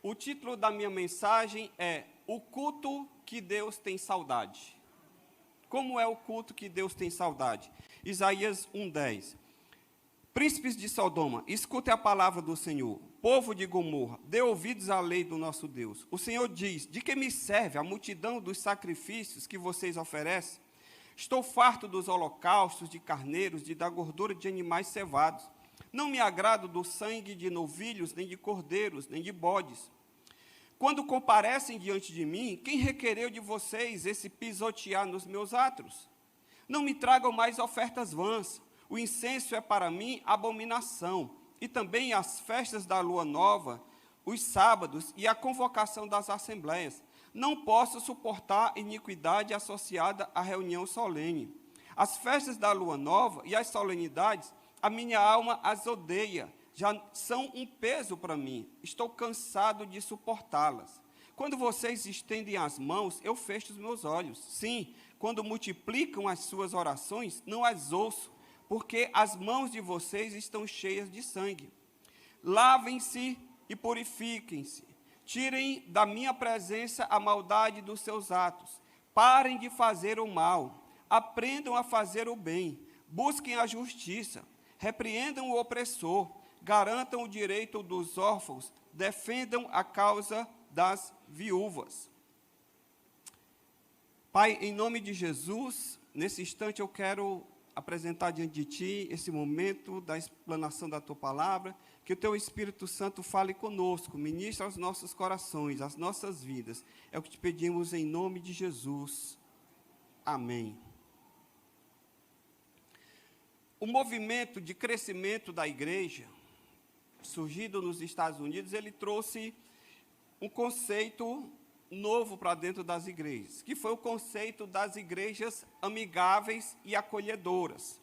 O título da minha mensagem é O culto que Deus tem saudade. Como é o culto que Deus tem saudade? Isaías 1:10. Príncipes de Sodoma, escutem a palavra do Senhor. Povo de Gomorra, dê ouvidos à lei do nosso Deus. O Senhor diz: de que me serve a multidão dos sacrifícios que vocês oferecem? Estou farto dos holocaustos de carneiros e da gordura de animais cevados. Não me agrado do sangue de novilhos, nem de cordeiros, nem de bodes. Quando comparecem diante de mim, quem requereu de vocês esse pisotear nos meus átrios? Não me tragam mais ofertas vãs. O incenso é para mim abominação. E também as festas da lua nova, os sábados e a convocação das assembleias. Não posso suportar iniquidade associada à reunião solene. As festas da lua nova e as solenidades, a minha alma as odeia, já são um peso para mim. Estou cansado de suportá-las. Quando vocês estendem as mãos, eu fecho os meus olhos. Sim, quando multiplicam as suas orações, não as ouço, porque as mãos de vocês estão cheias de sangue. Lavem-se e purifiquem-se. Tirem da minha presença a maldade dos seus atos. Parem de fazer o mal. Aprendam a fazer o bem. Busquem a justiça. Repreendam o opressor. Garantam o direito dos órfãos. Defendam a causa das viúvas. Pai, em nome de Jesus, nesse instante eu quero apresentar diante de Ti esse momento da explanação da Tua palavra, que o Teu Espírito Santo fale conosco, ministre aos nossos corações, às nossas vidas. É o que te pedimos em nome de Jesus. Amém. O movimento de crescimento da igreja, surgido nos Estados Unidos, ele trouxe um conceito novo para dentro das igrejas, que foi o conceito das igrejas amigáveis e acolhedoras.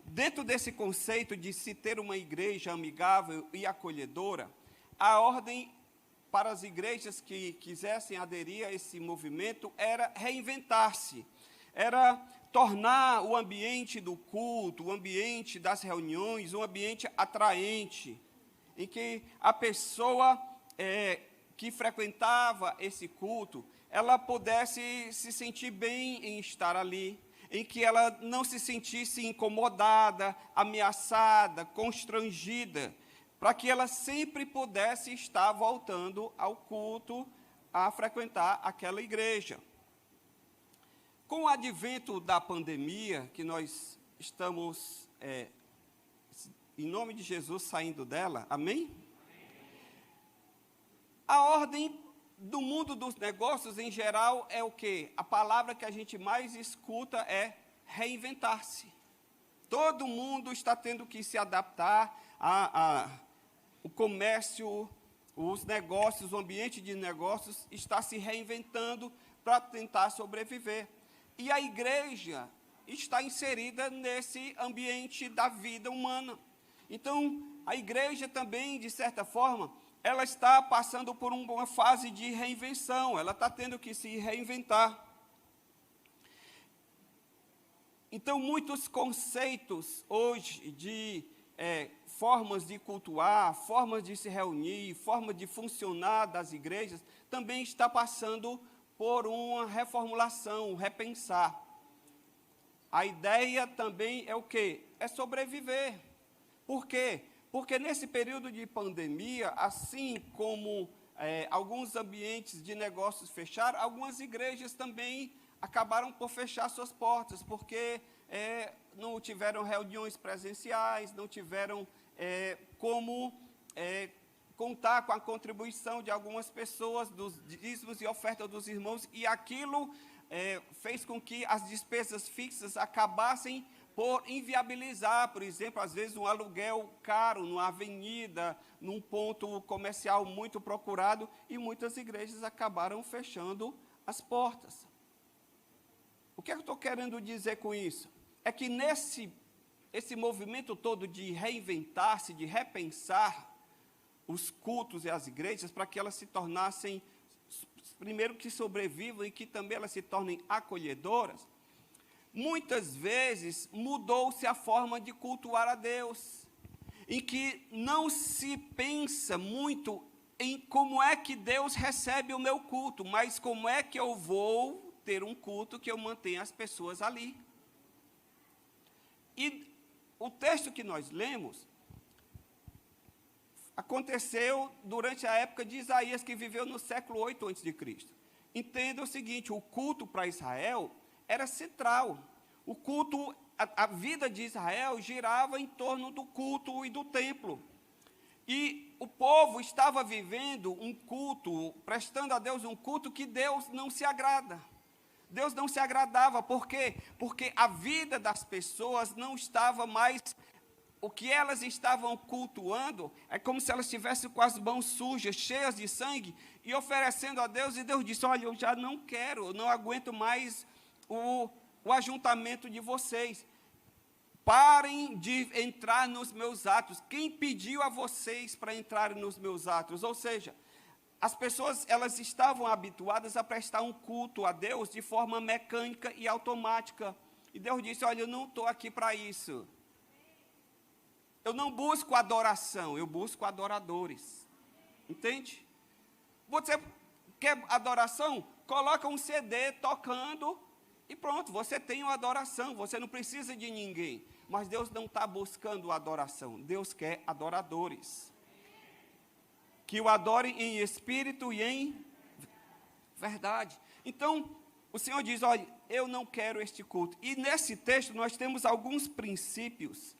Dentro desse conceito de se ter uma igreja amigável e acolhedora, a ordem para as igrejas que quisessem aderir a esse movimento era reinventar-se, era tornar o ambiente do culto, o ambiente das reuniões, um ambiente atraente, em que a pessoa que frequentava esse culto, ela pudesse se sentir bem em estar ali, em que ela não se sentisse incomodada, ameaçada, constrangida, para que ela sempre pudesse estar voltando ao culto, a frequentar aquela igreja. Com o advento da pandemia, que nós estamos, em nome de Jesus, saindo dela, amém? A ordem do mundo dos negócios, em geral, é o quê? A palavra que a gente mais escuta é reinventar-se. Todo mundo está tendo que se adaptar o comércio, os negócios, o ambiente de negócios está se reinventando para tentar sobreviver. E a igreja está inserida nesse ambiente da vida humana. Então, a igreja também, de certa forma, ela está passando por uma fase de reinvenção, ela está tendo que se reinventar. Então, muitos conceitos hoje de formas de cultuar, formas de se reunir, formas de funcionar das igrejas, também está passando por uma reformulação, um repensar. A ideia também é o quê? É sobreviver. Por quê? Porque nesse período de pandemia, assim como alguns ambientes de negócios fecharam, algumas igrejas também acabaram por fechar suas portas, porque não tiveram reuniões presenciais, não tiveram como contar com a contribuição de algumas pessoas, dos dízimos e ofertas dos irmãos, e aquilo fez com que as despesas fixas acabassem por inviabilizar, por exemplo, às vezes um aluguel caro numa avenida, num ponto comercial muito procurado, e muitas igrejas acabaram fechando as portas. O que eu estou querendo dizer com isso? É que esse movimento todo de reinventar-se, de repensar os cultos e as igrejas, para que elas se tornassem, primeiro que sobrevivam e que também elas se tornem acolhedoras, muitas vezes mudou-se a forma de cultuar a Deus, em que não se pensa muito em como é que Deus recebe o meu culto, mas como é que eu vou ter um culto que eu mantenha as pessoas ali. E o texto que nós lemos aconteceu durante a época de Isaías, que viveu no século 8 a.C. Entenda o seguinte, o culto para Israel era central. O culto, a vida de Israel girava em torno do culto e do templo. E o povo estava vivendo um culto, prestando a Deus um culto que Deus não se agrada. Deus não se agradava, por quê? Porque a vida das pessoas não estava mais, o que elas estavam cultuando, é como se elas estivessem com as mãos sujas, cheias de sangue, e oferecendo a Deus, e Deus disse, olha, eu já não quero, eu não aguento mais o ajuntamento de vocês. Parem de entrar nos meus atos. Quem pediu a vocês para entrarem nos meus atos? Ou seja, as pessoas, elas estavam habituadas a prestar um culto a Deus de forma mecânica e automática. E Deus disse, olha, eu não estou aqui para isso. Eu não busco adoração, eu busco adoradores. Entende? Você quer adoração? Coloca um CD tocando e pronto, você tem uma adoração, você não precisa de ninguém. Mas Deus não está buscando adoração, Deus quer adoradores. Que o adorem em espírito e em verdade. Então, o Senhor diz, olha, eu não quero este culto. E nesse texto nós temos alguns princípios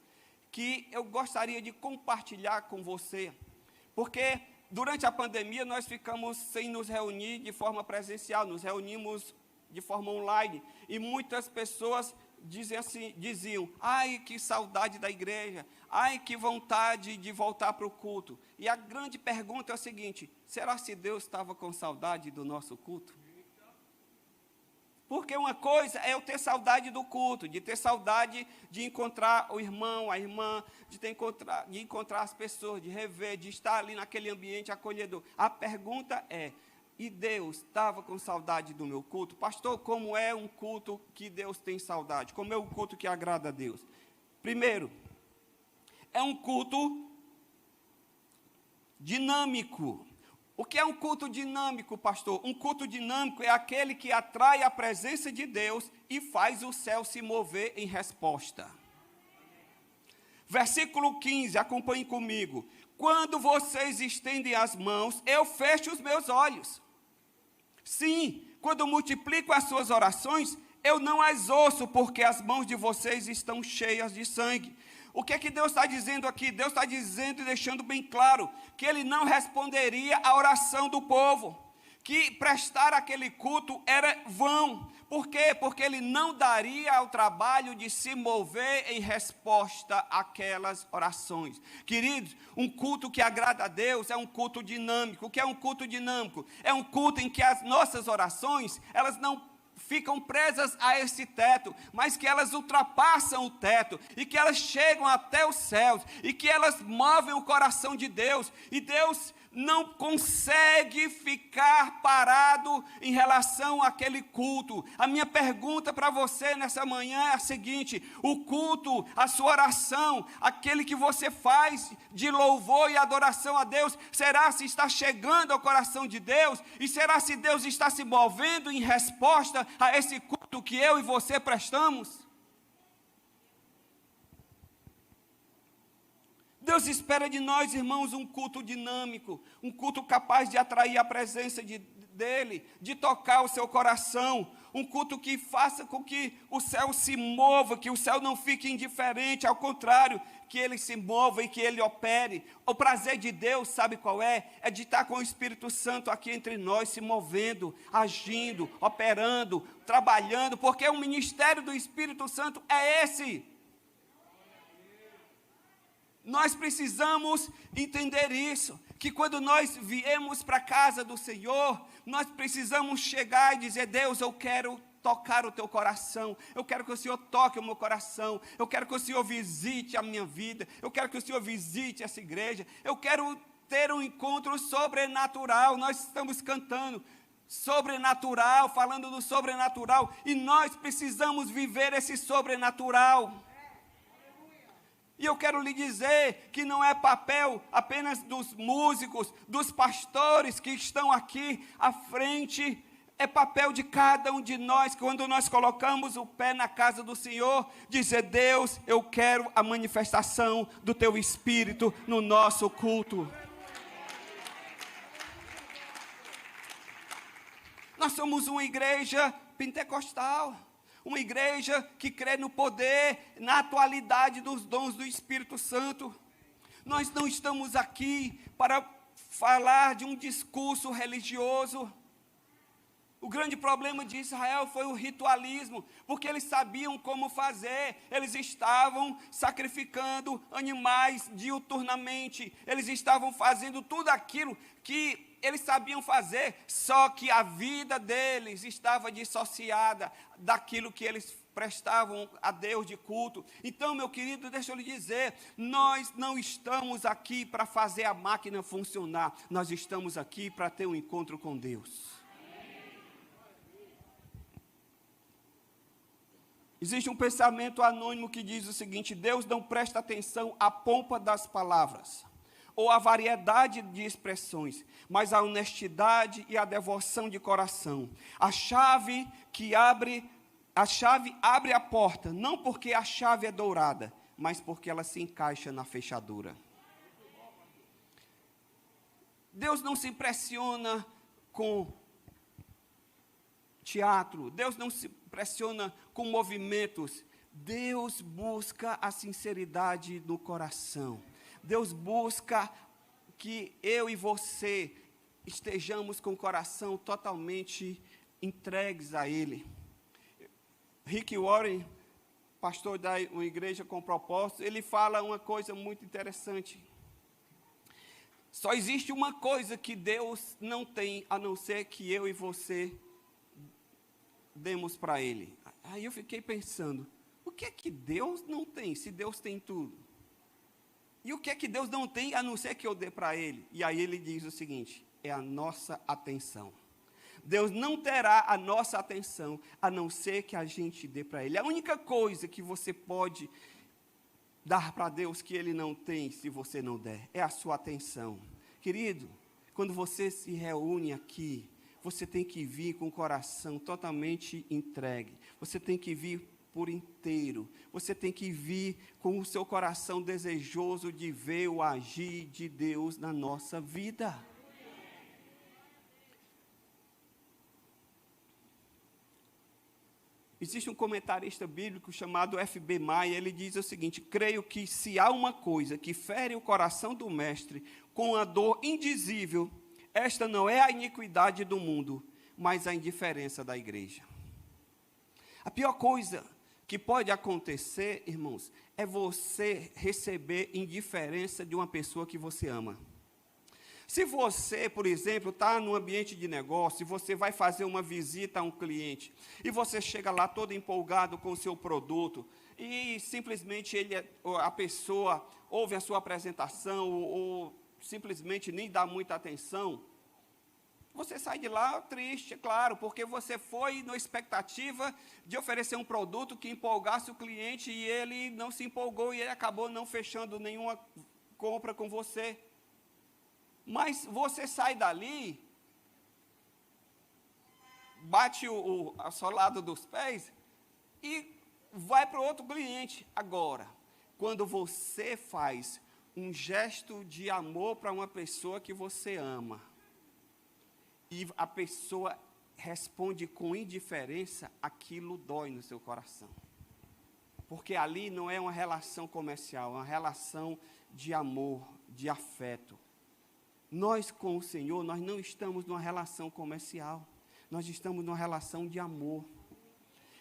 que eu gostaria de compartilhar com você. Porque durante a pandemia nós ficamos sem nos reunir de forma presencial, nos reunimos de forma online. E muitas pessoas diziam, ai, que saudade da igreja, ai, que vontade de voltar para o culto. E a grande pergunta é o seguinte, será que Deus estava com saudade do nosso culto? Porque uma coisa é eu ter saudade do culto, de ter saudade de encontrar o irmão, a irmã, de encontrar as pessoas, de rever, de estar ali naquele ambiente acolhedor. A pergunta é, e Deus estava com saudade do meu culto? Pastor, como é um culto que Deus tem saudade? Como é um culto que agrada a Deus? Primeiro, é um culto dinâmico. O que é um culto dinâmico, pastor? Um culto dinâmico é aquele que atrai a presença de Deus e faz o céu se mover em resposta. Versículo 15, acompanhem comigo. Quando vocês estendem as mãos, eu fecho os meus olhos. Sim, quando multiplico as suas orações, eu não as ouço, porque as mãos de vocês estão cheias de sangue. O que é que Deus está dizendo aqui? Deus está dizendo e deixando bem claro que Ele não responderia à oração do povo, que prestar aquele culto era vão. Por quê? Porque Ele não daria ao trabalho de se mover em resposta àquelas orações. Queridos, um culto que agrada a Deus é um culto dinâmico. O que é um culto dinâmico? É um culto em que as nossas orações, elas não ficam presas a esse teto, mas que elas ultrapassam o teto, e que elas chegam até os céus, e que elas movem o coração de Deus, e Deus não consegue ficar parado em relação àquele culto. A minha pergunta para você nessa manhã é a seguinte: o culto, a sua oração, aquele que você faz de louvor e adoração a Deus, será se está chegando ao coração de Deus? E será se Deus está se movendo em resposta a esse culto que eu e você prestamos? Deus espera de nós, irmãos, um culto dinâmico, um culto capaz de atrair a presença dEle, de tocar o seu coração, um culto que faça com que o céu se mova, que o céu não fique indiferente, ao contrário, que ele se mova e que ele opere. O prazer de Deus, sabe qual é? É de estar com o Espírito Santo aqui entre nós, se movendo, agindo, operando, trabalhando, porque o ministério do Espírito Santo é esse. Nós precisamos entender isso, que quando nós viemos para a casa do Senhor, nós precisamos chegar e dizer: Deus, eu quero tocar o teu coração, eu quero que o Senhor toque o meu coração, eu quero que o Senhor visite a minha vida, eu quero que o Senhor visite essa igreja, eu quero ter um encontro sobrenatural. Nós estamos cantando sobrenatural, falando do sobrenatural, e nós precisamos viver esse sobrenatural. E eu quero lhe dizer que não é papel apenas dos músicos, dos pastores que estão aqui à frente, é papel de cada um de nós, quando nós colocamos o pé na casa do Senhor, dizer: Deus, eu quero a manifestação do Teu Espírito no nosso culto. Nós somos uma igreja pentecostal, uma igreja que crê no poder, na atualidade dos dons do Espírito Santo. Nós não estamos aqui para falar de um discurso religioso. O grande problema de Israel foi o ritualismo, porque eles sabiam como fazer, eles estavam sacrificando animais diuturnamente, eles estavam fazendo tudo aquilo que eles sabiam fazer, só que a vida deles estava dissociada daquilo que eles prestavam a Deus de culto. Então, meu querido, deixa eu lhe dizer, nós não estamos aqui para fazer a máquina funcionar, nós estamos aqui para ter um encontro com Deus. Existe um pensamento anônimo que diz o seguinte: Deus não presta atenção à pompa das palavras, ou à variedade de expressões, mas à honestidade e à devoção de coração. A chave abre a porta, não porque a chave é dourada, mas porque ela se encaixa na fechadura. Deus não se impressiona com teatro, Deus não se impressiona com movimentos, Deus busca a sinceridade no coração. Deus busca que eu e você estejamos com o coração totalmente entregues a Ele. Rick Warren, pastor da uma igreja com propósito, ele fala uma coisa muito interessante. Só existe uma coisa que Deus não tem, a não ser que eu e você demos para Ele. Aí eu fiquei pensando, o que é que Deus não tem, se Deus tem tudo? E o que é que Deus não tem, a não ser que eu dê para Ele? E aí ele diz o seguinte: é a nossa atenção. Deus não terá a nossa atenção, a não ser que a gente dê para Ele. A única coisa que você pode dar para Deus que Ele não tem, se você não der, é a sua atenção. Querido, quando você se reúne aqui, você tem que vir com o coração totalmente entregue. Você tem que vir por inteiro. Você tem que vir com o seu coração desejoso de ver o agir de Deus na nossa vida. Existe um comentarista bíblico chamado F.B. Maia, ele diz o seguinte: creio que se há uma coisa que fere o coração do mestre com a dor indizível, esta não é a iniquidade do mundo, mas a indiferença da igreja. A pior coisa que pode acontecer, irmãos, é você receber indiferença de uma pessoa que você ama. Se você, por exemplo, está num ambiente de negócio, e você vai fazer uma visita a um cliente, e você chega lá todo empolgado com o seu produto, e simplesmente a pessoa ouve a sua apresentação, ou simplesmente nem dá muita atenção, você sai de lá triste, claro, porque você foi na expectativa de oferecer um produto que empolgasse o cliente, e ele não se empolgou, e ele acabou não fechando nenhuma compra com você. Mas você sai dali, bate o assolado dos pés e vai para o outro cliente. Agora, quando você faz um gesto de amor para uma pessoa que você ama, e a pessoa responde com indiferença, aquilo dói no seu coração. Porque ali não é uma relação comercial, é uma relação de amor, de afeto. Nós com o Senhor, nós não estamos numa relação comercial, nós estamos numa relação de amor.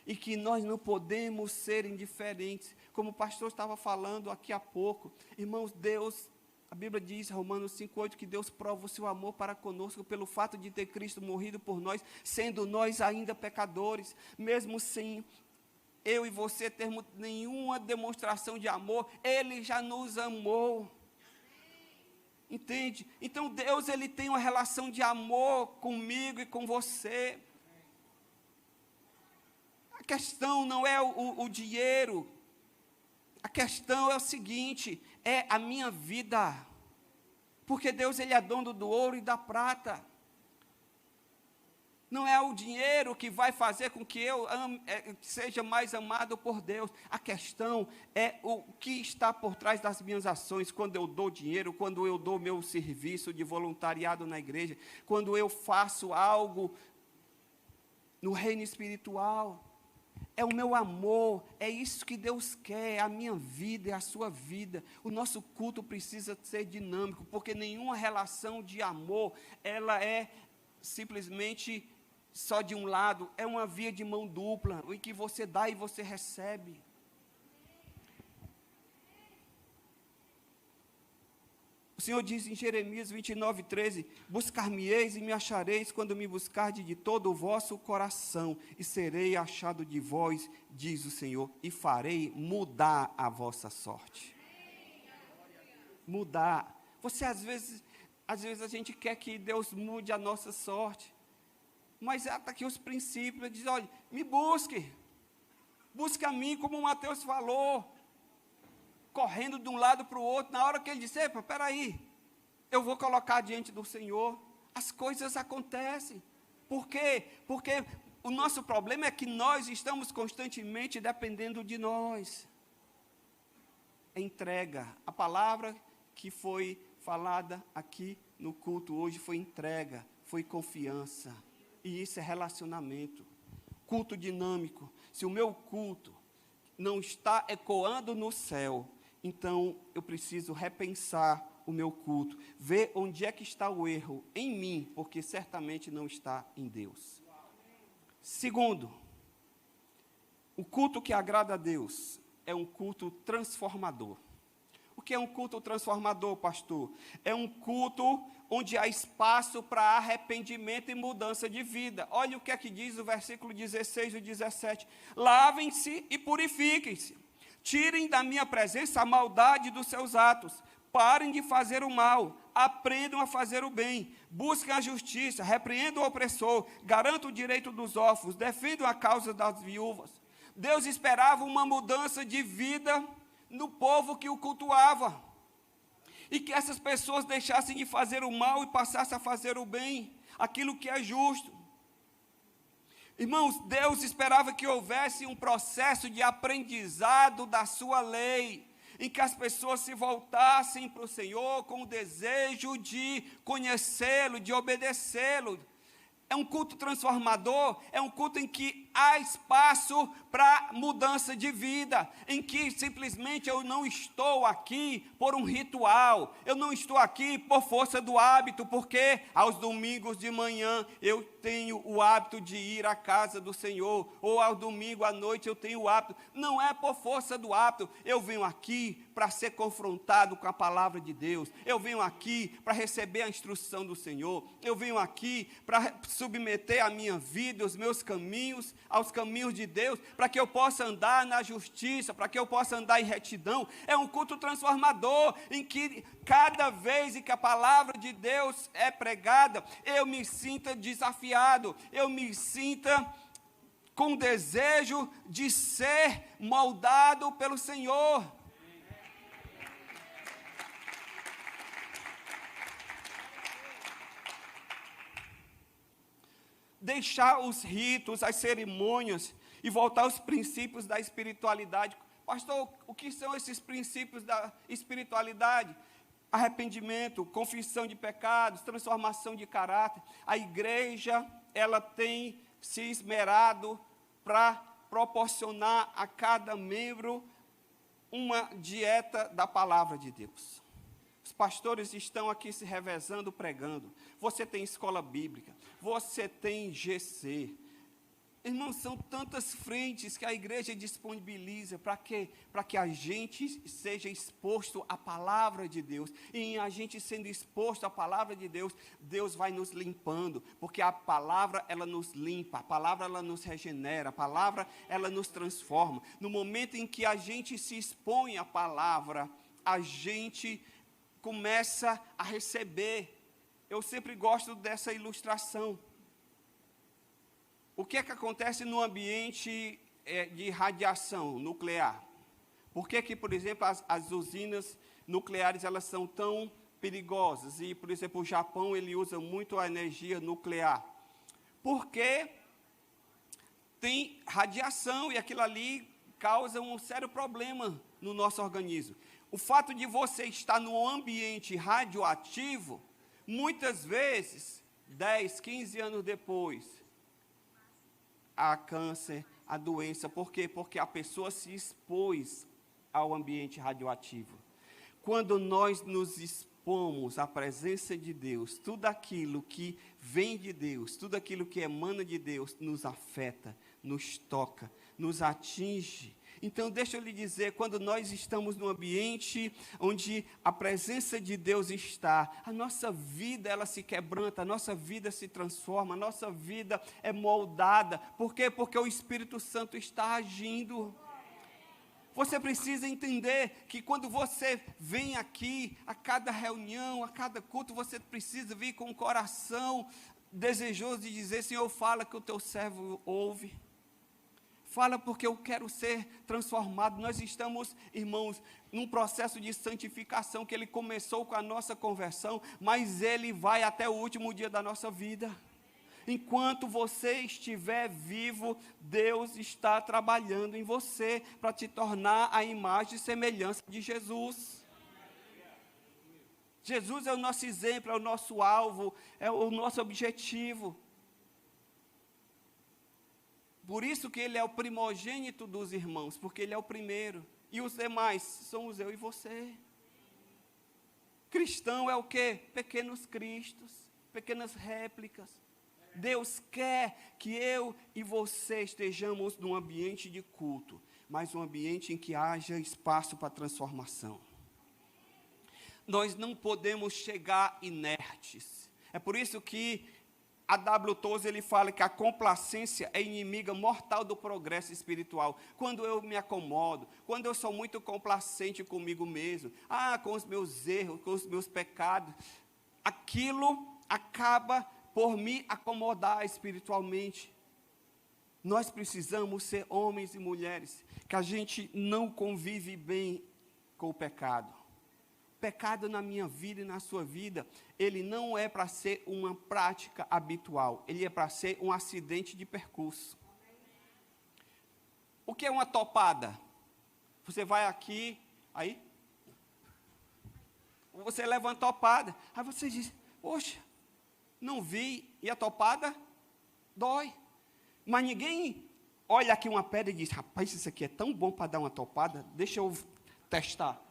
E que nós não podemos ser indiferentes, como o pastor estava falando aqui há pouco. Irmãos, Deus, a Bíblia diz, Romanos 5,8, que Deus prova o seu amor para conosco pelo fato de ter Cristo morrido por nós, sendo nós ainda pecadores. Mesmo sem eu e você termos nenhuma demonstração de amor, Ele já nos amou. Entende? Então Deus, Ele tem uma relação de amor comigo e com você. A questão não é o dinheiro A questão é o seguinte, é a minha vida. Porque Deus, Ele é dono do ouro e da prata. Não é o dinheiro que vai fazer com que eu seja mais amado por Deus. A questão é o que está por trás das minhas ações. Quando eu dou dinheiro, quando eu dou meu serviço de voluntariado na igreja, quando eu faço algo no reino espiritual. É o meu amor, é isso que Deus quer, é a minha vida, é a sua vida. O nosso culto precisa ser dinâmico, porque nenhuma relação de amor, ela é simplesmente só de um lado, é uma via de mão dupla, em que você dá e você recebe. O Senhor diz em Jeremias 29:13, buscar-me-eis e me achareis quando me buscardes de todo o vosso coração, e serei achado de vós, diz o Senhor, e farei mudar a vossa sorte. Mudar. Você às vezes a gente quer que Deus mude a nossa sorte, mas está aqui os princípios, ele diz, olha, me busque a mim, como o Mateus falou, correndo de um lado para o outro, na hora que ele disse, espera aí, eu vou colocar diante do Senhor, as coisas acontecem. Por quê? Porque o nosso problema é que nós estamos constantemente dependendo de nós. É entrega. A palavra que foi falada aqui no culto hoje foi entrega, foi confiança. E isso é relacionamento. Culto dinâmico. Se o meu culto não está ecoando no céu, então eu preciso repensar o meu culto, ver onde é que está o erro em mim, porque certamente não está em Deus. Segundo, o culto que agrada a Deus é um culto transformador. O que é um culto transformador, pastor? É um culto onde há espaço para arrependimento e mudança de vida. Olha o que é que diz o versículo 16 e 17. Lavem-se e purifiquem-se. Tirem da minha presença a maldade dos seus atos. Parem de fazer o mal. Aprendam a fazer o bem. Busquem a justiça. Repreendam o opressor. Garantam o direito dos órfãos. Defendam a causa das viúvas. Deus esperava uma mudança de vida no povo que o cultuava. E que essas pessoas deixassem de fazer o mal e passassem a fazer o bem. Aquilo que é justo. Irmãos, Deus esperava que houvesse um processo de aprendizado da sua lei, em que as pessoas se voltassem para o Senhor com o desejo de conhecê-lo, de obedecê-lo. É um culto transformador, é um culto em que há espaço para mudança de vida, em que simplesmente eu não estou aqui por um ritual, eu não estou aqui por força do hábito, porque aos domingos de manhã eu tenho o hábito de ir à casa do Senhor, ou ao domingo à noite eu tenho o hábito. Não é por força do hábito, eu venho aqui para ser confrontado com a palavra de Deus, eu venho aqui para receber a instrução do Senhor, eu venho aqui para submeter a minha vida, os meus caminhos, aos caminhos de Deus, para que eu possa andar na justiça, para que eu possa andar em retidão. É um culto transformador, em que cada vez em que a palavra de Deus é pregada, eu me sinta desafiado, eu me sinta com desejo de ser moldado pelo Senhor. Deixar os ritos, as cerimônias e voltar aos princípios da espiritualidade. Pastor, o que são esses princípios da espiritualidade? Arrependimento, confissão de pecados, transformação de caráter. A igreja, ela tem se esmerado para proporcionar a cada membro uma dieta da palavra de Deus. Os pastores estão aqui se revezando, pregando. Você tem escola bíblica, você tem GC. Irmãos, são tantas frentes que a igreja disponibiliza. Para quê? Para que a gente seja exposto à palavra de Deus. E em a gente sendo exposto à palavra de Deus, Deus vai nos limpando. Porque a palavra, ela nos limpa. A palavra, ela nos regenera. A palavra, ela nos transforma. No momento em que a gente se expõe à palavra, a gente começa a receber. Eu sempre gosto dessa ilustração. O que é que acontece no ambiente de radiação nuclear? Por que que, por exemplo, as usinas nucleares, elas são tão perigosas? E, por exemplo, o Japão, ele usa muito a energia nuclear. Porque tem radiação e aquilo ali causa um sério problema no nosso organismo. O fato de você estar num ambiente radioativo, muitas vezes, 10, 15 anos depois, há câncer, a doença. Por quê? Porque a pessoa se expôs ao ambiente radioativo. Quando nós nos expomos à presença de Deus, tudo aquilo que vem de Deus, tudo aquilo que emana de Deus, nos afeta, nos toca, nos atinge. Então, deixa eu lhe dizer, quando nós estamos num ambiente onde a presença de Deus está, a nossa vida, ela se quebranta, a nossa vida se transforma, a nossa vida é moldada. Por quê? Porque o Espírito Santo está agindo. Você precisa entender que quando você vem aqui, a cada reunião, a cada culto, você precisa vir com o coração desejoso de dizer: Senhor, fala que o teu servo ouve. Fala porque eu quero ser transformado. Nós estamos, irmãos, num processo de santificação que ele começou com a nossa conversão, mas ele vai até o último dia da nossa vida. Enquanto você estiver vivo, Deus está trabalhando em você para te tornar a imagem e semelhança de Jesus. Jesus é o nosso exemplo, é o nosso alvo, é o nosso objetivo. Por isso que ele é o primogênito dos irmãos, porque ele é o primeiro. E os demais somos eu e você. Cristão é o quê? Pequenos cristos, pequenas réplicas. Deus quer que eu e você estejamos num ambiente de culto, mas um ambiente em que haja espaço para transformação. Nós não podemos chegar inertes. É por isso que a W. Tozer, ele fala que a complacência é inimiga mortal do progresso espiritual. Quando eu me acomodo, quando eu sou muito complacente comigo mesmo, com os meus erros, com os meus pecados, aquilo acaba por me acomodar espiritualmente. Nós precisamos ser homens e mulheres que a gente não convive bem com o pecado. Pecado na minha vida e na sua vida, ele não é para ser uma prática habitual, ele é para ser um acidente de percurso. O que é uma topada? Você vai aqui, aí, você leva uma topada, aí você diz: poxa, não vi, e a topada dói. Mas ninguém olha aqui uma pedra e diz: rapaz, isso aqui é tão bom para dar uma topada, deixa eu testar.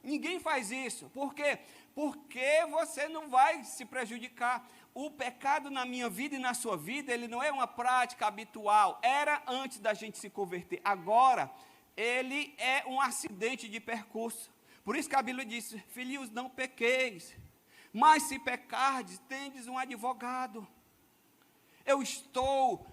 Ninguém faz isso. Por quê? Porque você não vai se prejudicar. O pecado na minha vida e na sua vida, ele não é uma prática habitual. Era antes da gente se converter. Agora, ele é um acidente de percurso. Por isso que a Bíblia diz: filhinhos, não pequeis. Mas se pecardes, tendes um advogado. Eu estou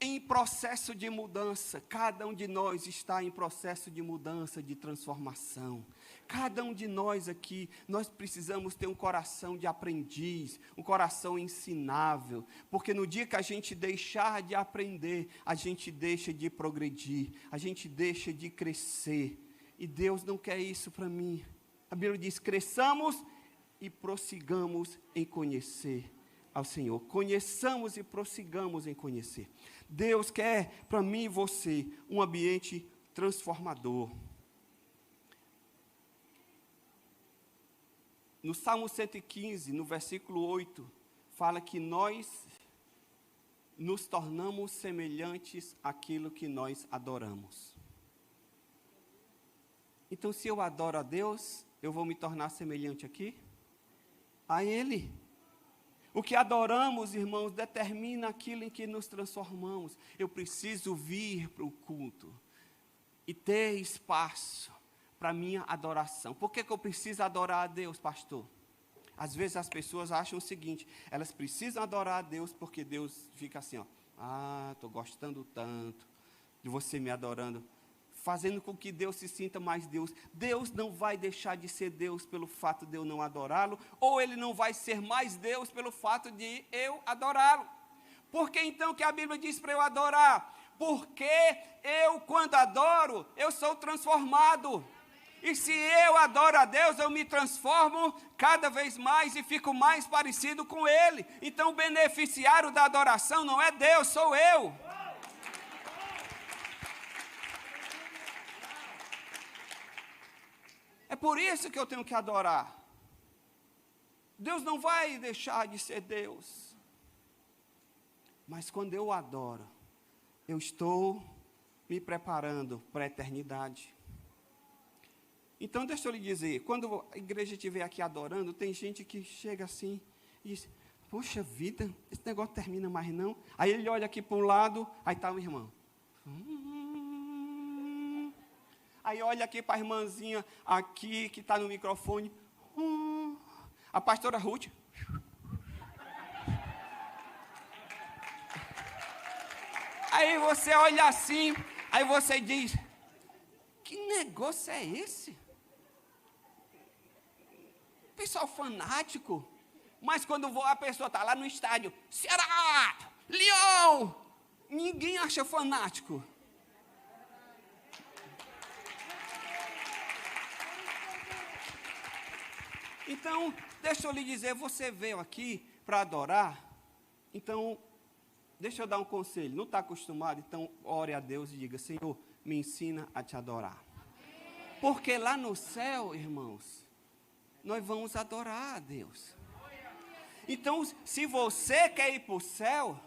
em processo de mudança. Cada um de nós está em processo de mudança, de transformação. Cada um de nós aqui, nós precisamos ter um coração de aprendiz, um coração ensinável, porque no dia que a gente deixar de aprender, a gente deixa de progredir, a gente deixa de crescer, e Deus não quer isso para mim. A Bíblia diz: cresçamos e prossigamos em conhecer ao Senhor. Conheçamos e prossigamos em conhecer. Deus quer para mim e você um ambiente transformador. No Salmo 115, no versículo 8, fala que nós nos tornamos semelhantes àquilo que nós adoramos. Então, se eu adoro a Deus, eu vou me tornar semelhante aqui? A Ele. O que adoramos, irmãos, determina aquilo em que nos transformamos. Eu preciso vir para o culto e ter espaço para a minha adoração. Por que eu preciso adorar a Deus, pastor? Às vezes as pessoas acham o seguinte: elas precisam adorar a Deus porque Deus fica assim, estou gostando tanto de você me adorando, fazendo com que Deus se sinta mais Deus. Deus não vai deixar de ser Deus pelo fato de eu não adorá-lo, ou Ele não vai ser mais Deus pelo fato de eu adorá-lo. Por que então que a Bíblia diz para eu adorar? porque eu, quando adoro, eu sou transformado. E se eu adoro a Deus, eu me transformo cada vez mais e fico mais parecido com Ele. Então, o beneficiário da adoração não é Deus, sou eu. É por isso que eu tenho que adorar. Deus não vai deixar de ser Deus. Mas quando eu adoro, eu estou me preparando para a eternidade. Então, deixa eu lhe dizer, quando a igreja estiver aqui adorando, tem gente que chega assim e diz, poxa vida, esse negócio termina mais não. Aí ele olha aqui para um lado, aí está o irmão. Aí olha aqui para a irmãzinha aqui, que está no microfone. A pastora Ruth. Aí você olha assim, aí você diz, que negócio é esse? Pessoal fanático. Mas quando a pessoa está lá no estádio, Ceará, Leão, ninguém acha fanático. Então, deixa eu lhe dizer, você veio aqui para adorar, então, deixa eu dar um conselho, não está acostumado, então ore a Deus e diga, Senhor, me ensina a te adorar. Porque lá no céu, irmãos, nós vamos adorar a Deus. Então, se você quer ir para o céu,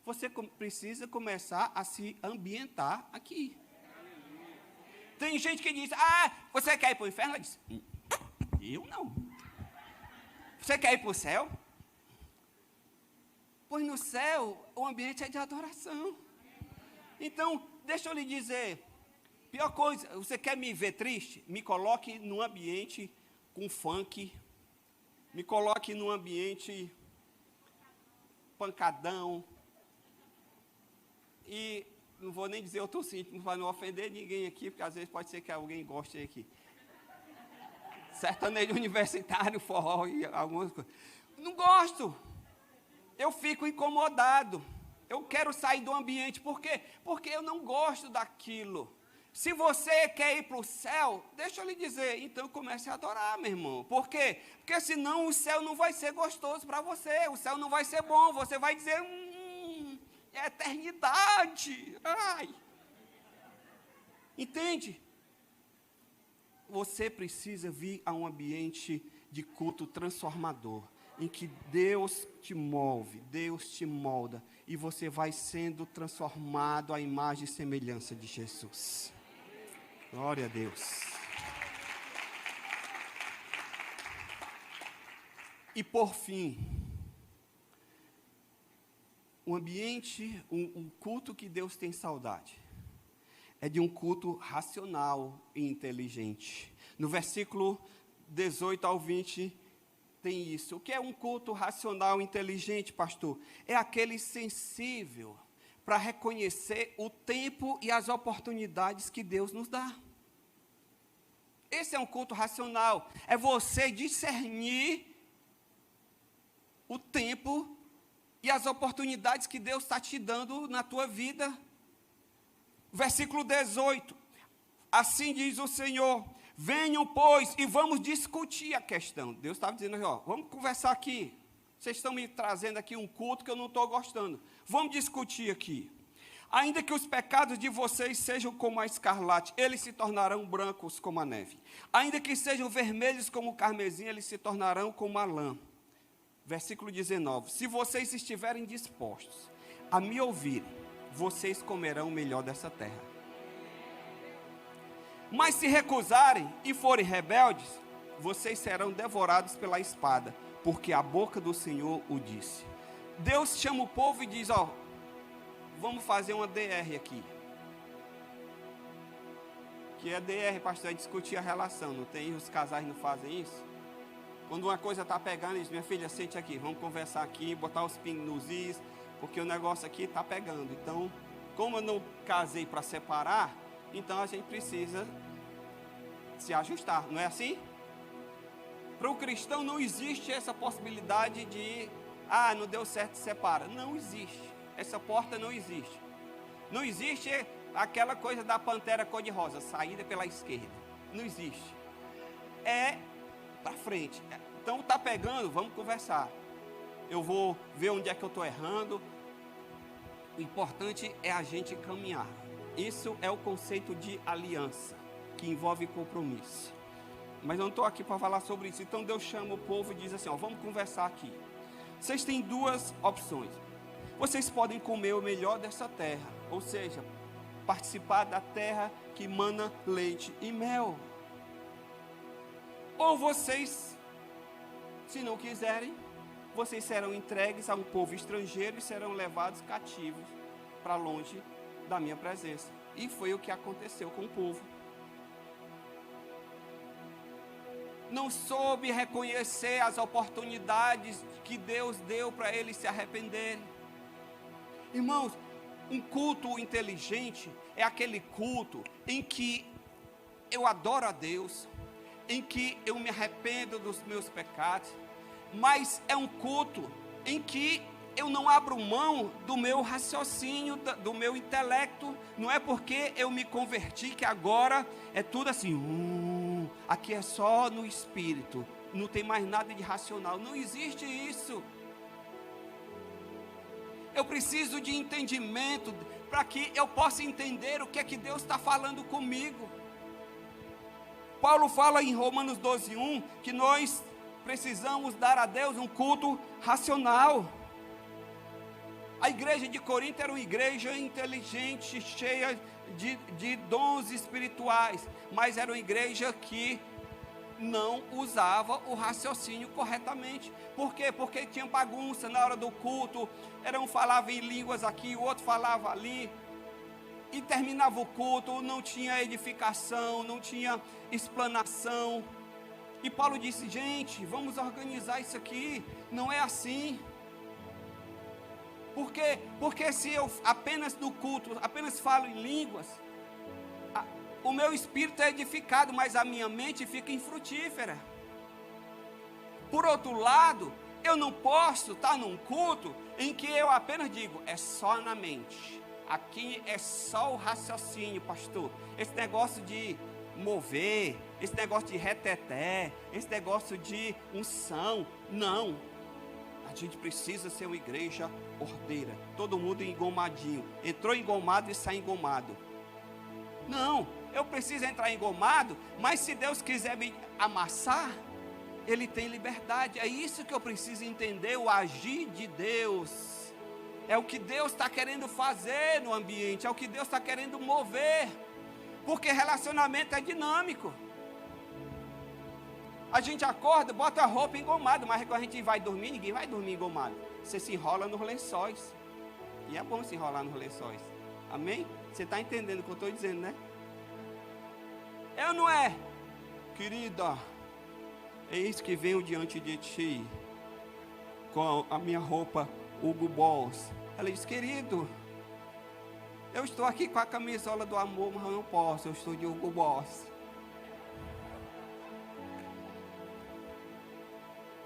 você precisa começar a se ambientar aqui. Tem gente que diz, você quer ir para o inferno? Ela diz, eu não. Você quer ir para o céu? Pois no céu, o ambiente é de adoração. Então, deixa eu lhe dizer, pior coisa, você quer me ver triste? Me coloque num ambiente com funk, me coloque num ambiente pancadão, e não vou nem dizer outro sítio, para não ofender ninguém aqui, porque às vezes pode ser que alguém goste aqui. Sertanejo universitário, forró e algumas coisas. Não gosto. Eu fico incomodado. Eu quero sair do ambiente. Por quê? Porque eu não gosto daquilo. Se você quer ir para o céu, deixa eu lhe dizer, então comece a adorar, meu irmão. Por quê? Porque senão o céu não vai ser gostoso para você. O céu não vai ser bom. Você vai dizer, é eternidade. Ai. Entende? Você precisa vir a um ambiente de culto transformador, em que Deus te move, Deus te molda, e você vai sendo transformado à imagem e semelhança de Jesus. Glória a Deus. E por fim, um ambiente, um culto que Deus tem saudade, é de um culto racional e inteligente. No versículo 18 ao 20, tem isso. O que é um culto racional e inteligente, pastor? É aquele sensível para reconhecer o tempo e as oportunidades que Deus nos dá. Esse é um culto racional. É você discernir o tempo e as oportunidades que Deus está te dando na tua vida. Versículo 18, assim diz o Senhor, venham, pois, e vamos discutir a questão. Deus estava dizendo, vamos conversar aqui. Vocês estão me trazendo aqui um culto que eu não estou gostando. Vamos discutir aqui. Ainda que os pecados de vocês sejam como a escarlate, eles se tornarão brancos como a neve. Ainda que sejam vermelhos como o carmesim, eles se tornarão como a lã. Versículo 19, se vocês estiverem dispostos a me ouvirem, vocês comerão o melhor dessa terra. Mas se recusarem e forem rebeldes, vocês serão devorados pela espada, porque a boca do Senhor o disse. Deus chama o povo e diz, vamos fazer uma DR aqui. Que é DR, pastor, é discutir a relação, não tem? Os casais não fazem isso? Quando uma coisa está pegando, diz, minha filha, sente aqui, vamos conversar aqui, botar os pingos nos is, porque o negócio aqui está pegando. Então, como eu não casei para separar, então a gente precisa se ajustar, não é assim? Para o cristão não existe essa possibilidade de, não deu certo, separa. Não existe. Essa porta não existe. Não existe aquela coisa da pantera cor-de-rosa, saída pela esquerda. Não existe. É para frente. Então tá pegando, vamos conversar. Eu vou ver onde é que eu estou errando. O importante é a gente caminhar. Isso é o conceito de aliança, que envolve compromisso. Mas eu não estou aqui para falar sobre isso. Então Deus chama o povo e diz assim, ó, vamos conversar aqui. Vocês têm duas opções. Vocês podem comer o melhor dessa terra, ou seja, participar da terra que mana leite e mel. Ou vocês, se não quiserem, vocês serão entregues a um povo estrangeiro e serão levados cativos para longe da minha presença. E foi o que aconteceu com o povo. Não soube reconhecer as oportunidades que Deus deu para eles se arrependerem. Irmãos, um culto inteligente é aquele culto em que eu adoro a Deus, em que eu me arrependo dos meus pecados, mas é um culto em que eu não abro mão do meu raciocínio, do meu intelecto. Não é porque eu me converti que agora é tudo assim, aqui é só no espírito, não tem mais nada de racional. Não existe isso. Eu preciso de entendimento para que eu possa entender o que é que Deus está falando comigo. Paulo fala em Romanos 12:1 que nós precisamos dar a Deus um culto racional. A igreja de Corinto era uma igreja inteligente, cheia de dons espirituais, mas era uma igreja que não usava o raciocínio corretamente. Por quê? Porque tinha bagunça na hora do culto, um falava em línguas aqui, o outro falava ali, e terminava o culto, não tinha edificação, não tinha explanação. E Paulo disse, gente, vamos organizar isso aqui, não é assim. Por quê? Porque se eu apenas no culto, apenas falo em línguas, o meu espírito é edificado, mas a minha mente fica infrutífera. Por outro lado, eu não posso estar num culto em que eu apenas digo, é só na mente. Aqui é só o raciocínio, pastor. Esse negócio de mover, esse negócio de reteté, esse negócio de unção, não. A gente precisa ser uma igreja ordeira. Todo mundo engomadinho. Entrou engomado e sai engomado. Não, eu preciso entrar engomado, mas se Deus quiser me amassar, Ele tem liberdade. É isso que eu preciso entender, o agir de Deus. É o que Deus está querendo fazer no ambiente, é o que Deus está querendo mover. Porque relacionamento é dinâmico. A gente acorda, bota a roupa engomada, mas quando a gente vai dormir, ninguém vai dormir engomado. Você se enrola nos lençóis. E é bom se enrolar nos lençóis. Amém? Você está entendendo o que eu estou dizendo, né? É ou não é? Querida, eis que venho diante de ti, com a minha roupa Hugo Boss. Ela diz, querido, eu estou aqui com a camisola do amor, mas eu não posso, eu estou de Hugo Boss.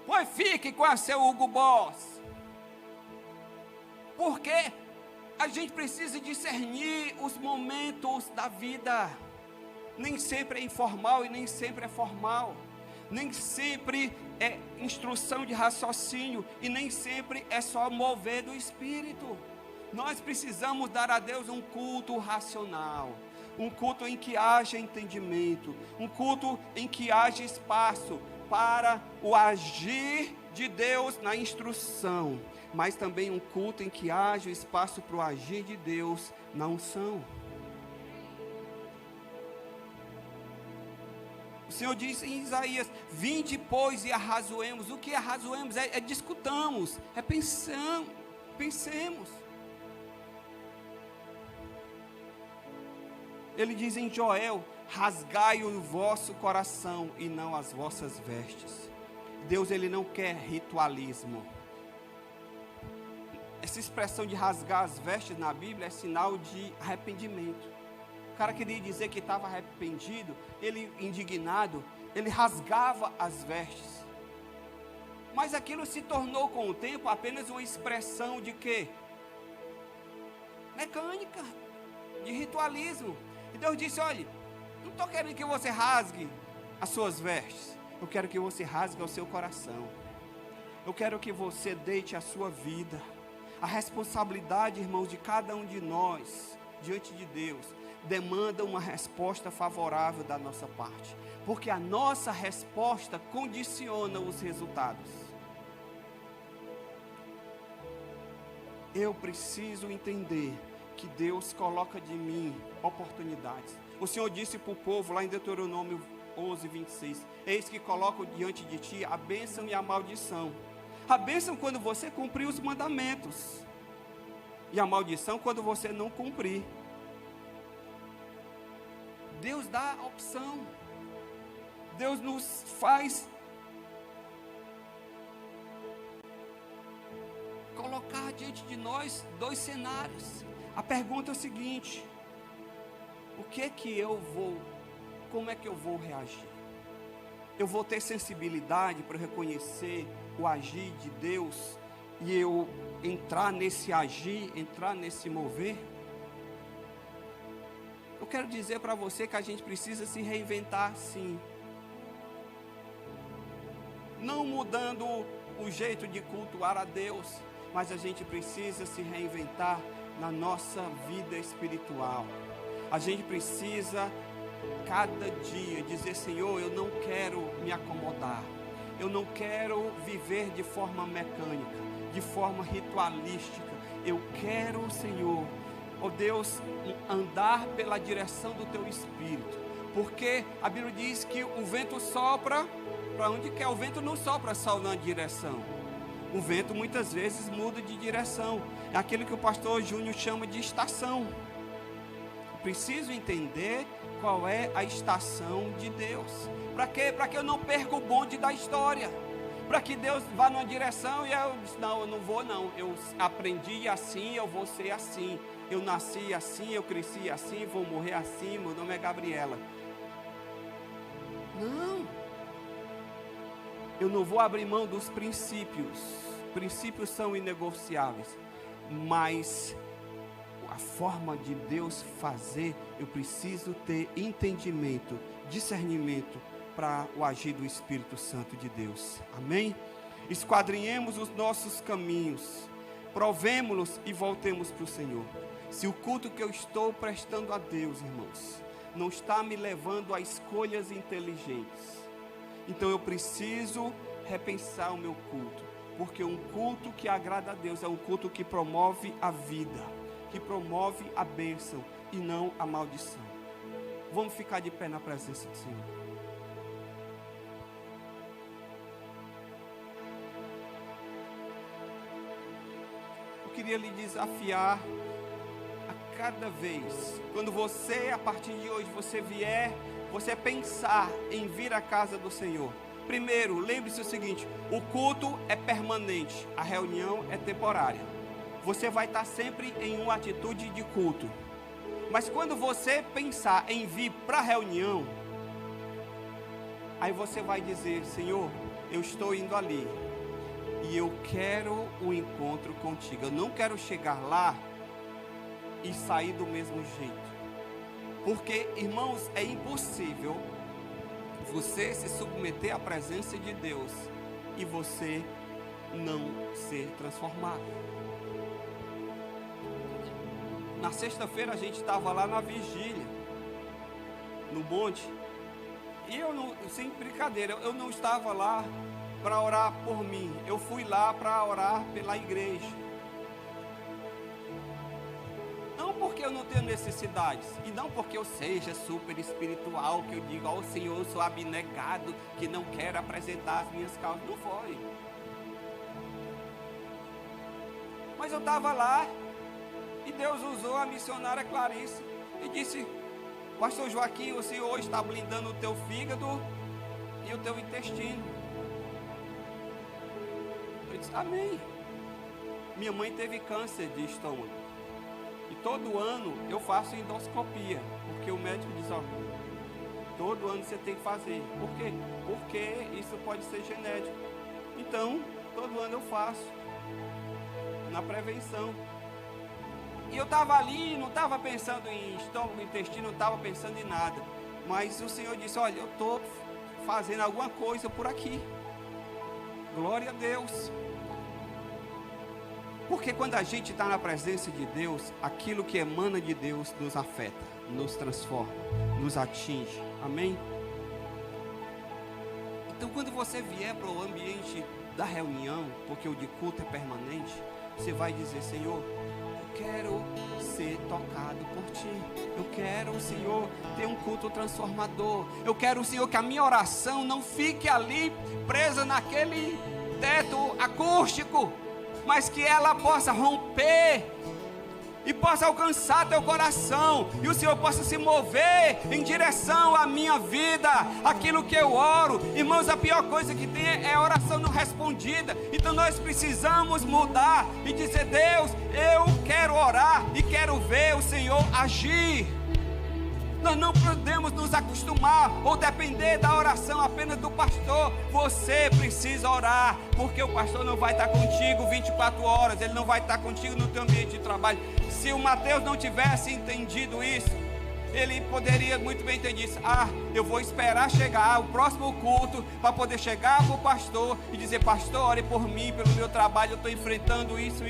Pois fique com a seu Hugo Boss. Porque a gente precisa discernir os momentos da vida. Nem sempre é informal e nem sempre é formal. Nem sempre é instrução de raciocínio e nem sempre é só mover do espírito. Nós precisamos dar a Deus um culto racional, um culto em que haja entendimento, um culto em que haja espaço para o agir de Deus na instrução, mas também um culto em que haja espaço para o agir de Deus na unção. O Senhor disse em Isaías, vinde pois e arrazoemos. O que arrazoemos? É discutamos, é pensemos. Ele diz em Joel, rasgai o vosso coração e não as vossas vestes. Deus, Ele não quer ritualismo. Essa expressão de rasgar as vestes na Bíblia é sinal de arrependimento. O cara queria dizer que estava arrependido, ele indignado, ele rasgava as vestes. Mas aquilo se tornou com o tempo apenas uma expressão de quê? Mecânica. de ritualismo. E Deus disse: olha, não estou querendo que você rasgue as suas vestes, eu quero que você rasgue o seu coração. Eu quero que você deite a sua vida. A responsabilidade, irmãos, de cada um de nós diante de Deus demanda uma resposta favorável da nossa parte, porque a nossa resposta condiciona os resultados. Eu preciso entender que Deus coloca de mim oportunidades. O Senhor disse para o povo lá em Deuteronômio 11, 26: eis que coloco diante de ti a bênção e a maldição. A bênção quando você cumprir os mandamentos, e a maldição quando você não cumprir. Deus dá a opção. Deus nos faz colocar diante de nós dois cenários. A pergunta é o seguinte: como é que eu vou reagir? Eu vou ter sensibilidade para reconhecer o agir de Deus e eu entrar nesse agir, entrar nesse mover? Eu quero dizer para você que a gente precisa se reinventar, sim. Não mudando o jeito de cultuar a Deus, mas a gente precisa se reinventar na nossa vida espiritual. A gente precisa, cada dia, dizer: Senhor, eu não quero me acomodar. Eu não quero viver de forma mecânica, de forma ritualística. Eu quero, Senhor, ó Deus, andar pela direção do Teu Espírito. Porque a Bíblia diz que o vento sopra para onde quer. O vento não sopra só na direção. O vento muitas vezes muda de direção. É aquilo que o pastor Júnior chama de estação. Eu preciso entender qual é a estação de Deus. Para quê? Para que eu não perca o bonde da história. Para que Deus vá numa direção e eu disse: não, eu não vou não. Eu aprendi assim, eu vou ser assim. Eu nasci assim, eu cresci assim, vou morrer assim, meu nome é Gabriela. Não. Eu não vou abrir mão dos princípios. Princípios são inegociáveis. Mas a forma de Deus fazer, eu preciso ter entendimento, discernimento para o agir do Espírito Santo de Deus. Amém? Esquadrinhemos os nossos caminhos, provemos-los e voltemos para o Senhor. Se o culto que eu estou prestando a Deus, irmãos, não está me levando a escolhas inteligentes, então eu preciso repensar o meu culto, porque um culto que agrada a Deus é um culto que promove a vida, que promove a bênção e não a maldição. Vamos ficar de pé na presença do Senhor. Eu queria lhe desafiar a cada vez, quando você, a partir de hoje, você vier, você pensar em vir à casa do Senhor. Primeiro, lembre-se o seguinte: o culto é permanente, a reunião é temporária. Você vai estar sempre em uma atitude de culto. Mas quando você pensar em vir para a reunião, aí você vai dizer: Senhor, eu estou indo ali e eu quero um encontro contigo. Eu não quero chegar lá e sair do mesmo jeito. Porque, irmãos, é impossível você se submeter à presença de Deus e você não ser transformado. Na sexta-feira a gente estava lá na vigília, no monte, e eu não, sem brincadeira, eu não estava lá para orar por mim, eu fui lá para orar pela igreja. Não porque eu não tenho necessidades, e não porque eu seja super espiritual, que eu digo: ó Senhor, eu sou abnegado, que não quero apresentar as minhas causas. Não foi. Mas eu estava lá, e Deus usou a missionária Clarice, e disse: Pastor Joaquim, o Senhor está blindando o teu fígado e o teu intestino. Eu disse: amém. Minha mãe teve câncer de estômago. E todo ano eu faço endoscopia, porque o médico diz: ó, todo ano você tem que fazer. Por quê? Porque isso pode ser genético. Então, todo ano eu faço, na prevenção. E eu estava ali, não estava pensando em estômago, intestino, não estava pensando em nada. Mas o Senhor disse, olha, eu estou fazendo alguma coisa por aqui. Glória a Deus. Porque quando a gente está na presença de Deus, aquilo que emana de Deus nos afeta, nos transforma, nos atinge. Amém? Então quando você vier para o ambiente da reunião, porque o de culto é permanente, você vai dizer, Senhor, eu quero ser tocado por Ti. Eu quero, Senhor, ter um culto transformador. Eu quero, Senhor, que a minha oração não fique ali presa naquele teto acústico, mas que ela possa romper e possa alcançar teu coração, e o Senhor possa se mover em direção à minha vida, aquilo que eu oro. Irmãos, a pior coisa que tem é a oração não respondida. Então nós precisamos mudar e dizer, Deus, eu quero orar e quero ver o Senhor agir. Nós não podemos nos acostumar ou depender da oração apenas do pastor. Você precisa orar, porque o pastor não vai estar contigo 24 horas, ele não vai estar contigo no teu ambiente de trabalho. Se o Mateus não tivesse entendido isso, ele poderia muito bem ter dito, eu vou esperar chegar o próximo culto para poder chegar para o pastor e dizer, pastor, ore por mim, pelo meu trabalho, eu estou enfrentando isso.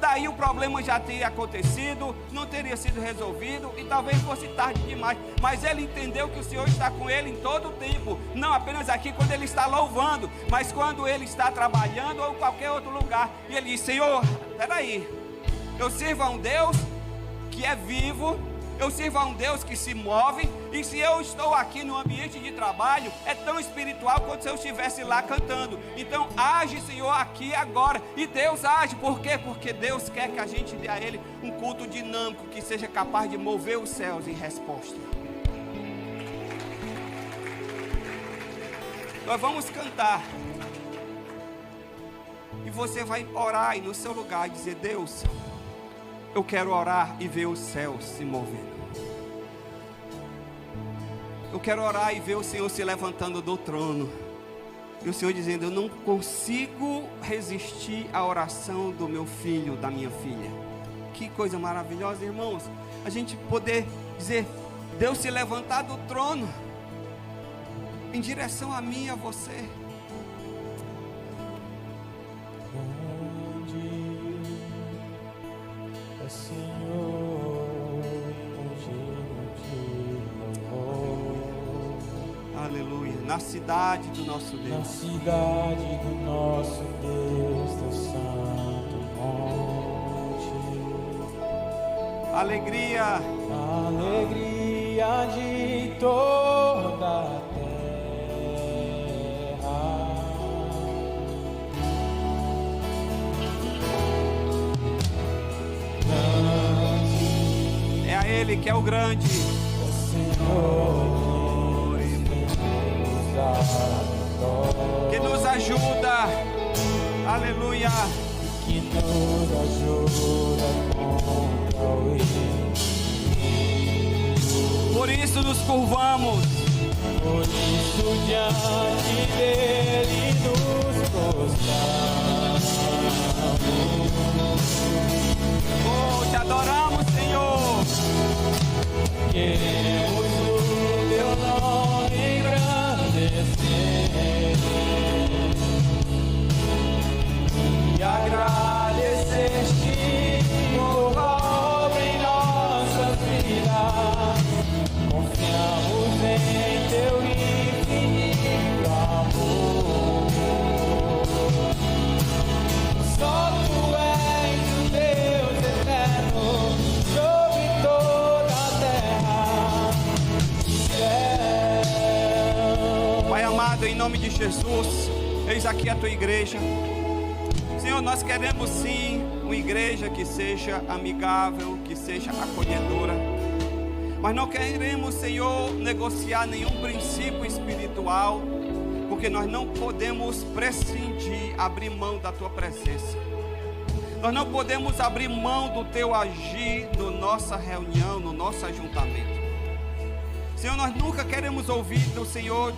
Daí o problema já teria acontecido, não teria sido resolvido e talvez fosse tarde demais. Mas ele entendeu que o Senhor está com ele em todo o tempo, não apenas aqui quando ele está louvando, mas quando ele está trabalhando ou em qualquer outro lugar. E ele diz, Senhor, peraí, eu sirvo a um Deus que é vivo, eu sirvo a um Deus que se move, e se eu estou aqui no ambiente de trabalho, é tão espiritual quanto se eu estivesse lá cantando. Então age, Senhor, aqui agora. E Deus age, por quê? Porque Deus quer que a gente dê a Ele um culto dinâmico, que seja capaz de mover os céus em resposta. Nós vamos cantar, e você vai orar aí no seu lugar e dizer, Deus, eu quero orar e ver os céus se movendo. Eu quero orar e ver o Senhor se levantando do trono. E o Senhor dizendo, eu não consigo resistir à oração do meu filho, da minha filha. Que coisa maravilhosa, irmãos. A gente poder dizer, Deus se levantar do trono em direção a mim e a você. Aleluia. Na cidade do nosso Deus. Na cidade do nosso Deus, teu santo monte. Alegria. Alegria de toda a terra. Grande É a Ele que é o grande. é o Senhor, que nos ajuda, aleluia, que nos ajuda contra o inimigo. por isso nos curvamos, Por isso diante dele nos prostramos. oh, te adoramos, Senhor, Queremos o teu nome engrandecer e agradecer-te por a obra em nossas vidas. Confiamos em teu infinito amor. Só tu és o Deus eterno sobre toda a terra e céu. Pai amado, em nome de Jesus, eis aqui a tua igreja. Senhor, nós queremos sim uma igreja que seja amigável, que seja acolhedora, mas não queremos, Senhor, negociar nenhum princípio espiritual, porque nós não podemos prescindir, abrir mão da tua presença. Nós não podemos abrir mão do teu agir na nossa reunião, no nosso ajuntamento. Senhor, nós nunca queremos ouvir do Senhor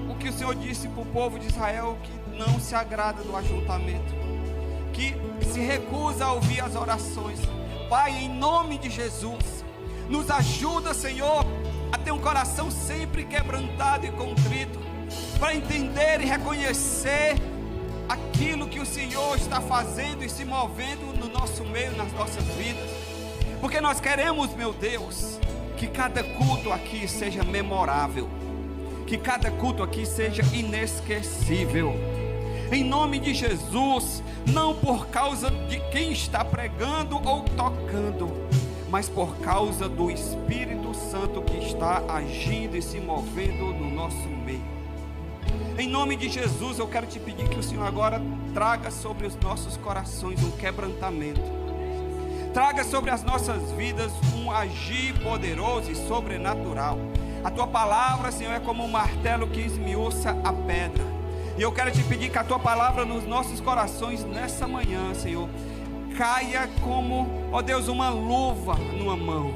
o que o Senhor disse para o povo de Israel, que não se agrada do ajuntamento, que se recusa recusa a ouvir as orações. Pai, em nome de Jesus, nos ajuda, Senhor, a ter um coração sempre quebrantado e contrito, para entender e reconhecer aquilo que o Senhor está fazendo e se movendo no nosso meio, nas nossas vidas. Porque nós queremos, meu Deus, que cada culto aqui seja memorável, que cada culto aqui seja inesquecível. Em nome de Jesus, não por causa de quem está pregando ou tocando, mas por causa do Espírito Santo que está agindo e se movendo no nosso meio. Em nome de Jesus, eu quero te pedir que o Senhor agora traga sobre os nossos corações um quebrantamento. Traga sobre as nossas vidas um agir poderoso e sobrenatural. A tua palavra, Senhor, é como um martelo que esmiuça a pedra. E eu quero te pedir que a tua palavra nos nossos corações nessa manhã, Senhor, caia como, ó Deus, uma luva numa mão.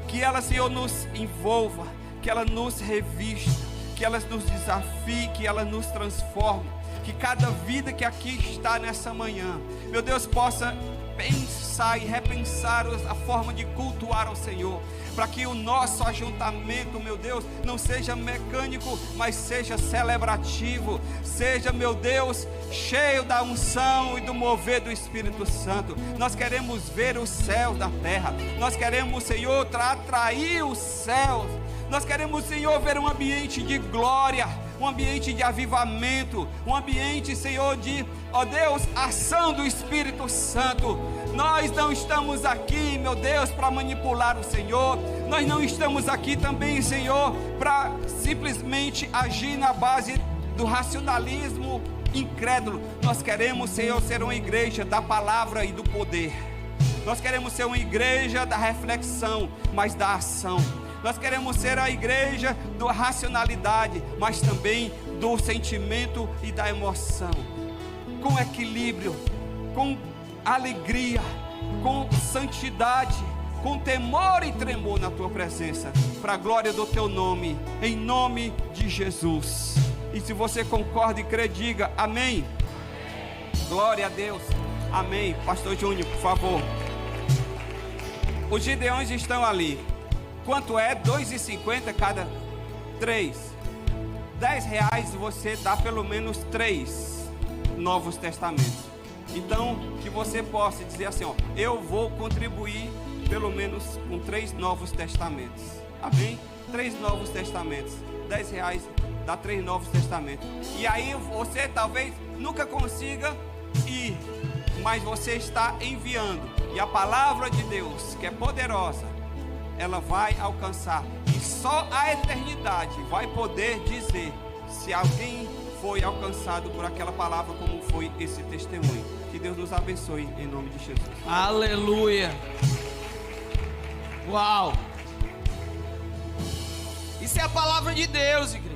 Que ela, Senhor, nos envolva, que ela nos revista, que ela nos desafie, que ela nos transforme. Que cada vida que aqui está nessa manhã, meu Deus, possa pensar e repensar a forma de cultuar ao Senhor, para que o nosso ajuntamento, meu Deus, não seja mecânico, mas seja celebrativo, seja, meu Deus, cheio da unção e do mover do Espírito Santo. Nós queremos ver os céus da terra, nós queremos, Senhor, atrair os céus, nós queremos, Senhor, ver um ambiente de glória, um ambiente de avivamento, um ambiente, Senhor, de, ó Deus, ação do Espírito Santo. Nós não estamos aqui, meu Deus, para manipular o Senhor. Nós não estamos aqui também, Senhor, para simplesmente agir na base do racionalismo incrédulo. Nós queremos, Senhor, ser uma igreja da palavra e do poder. Nós queremos ser uma igreja da reflexão, mas da ação. Nós queremos ser a igreja da racionalidade, mas também do sentimento e da emoção. Com equilíbrio, com alegria, com santidade, com temor e tremor na tua presença, para a glória do teu nome, em nome de Jesus. E se você concorda e crê, diga amém. Glória a Deus, amém. Pastor Júnior, por favor. Os gideões estão ali. Quanto é? R$2,50 cada 3. R$10 você dá pelo menos 3 Novos Testamentos. Então, que você possa dizer assim, ó, eu vou contribuir pelo menos com 3 Novos Testamentos. Amém? 3 Novos Testamentos. R$10 dá 3 Novos Testamentos. E aí você talvez nunca consiga ir, mas você está enviando. E a palavra de Deus, que é poderosa, ela vai alcançar, e só a eternidade vai poder dizer se alguém foi alcançado por aquela palavra, como foi esse testemunho. Que Deus nos abençoe em nome de Jesus. Aleluia. Uau. Isso é a palavra de Deus, igreja.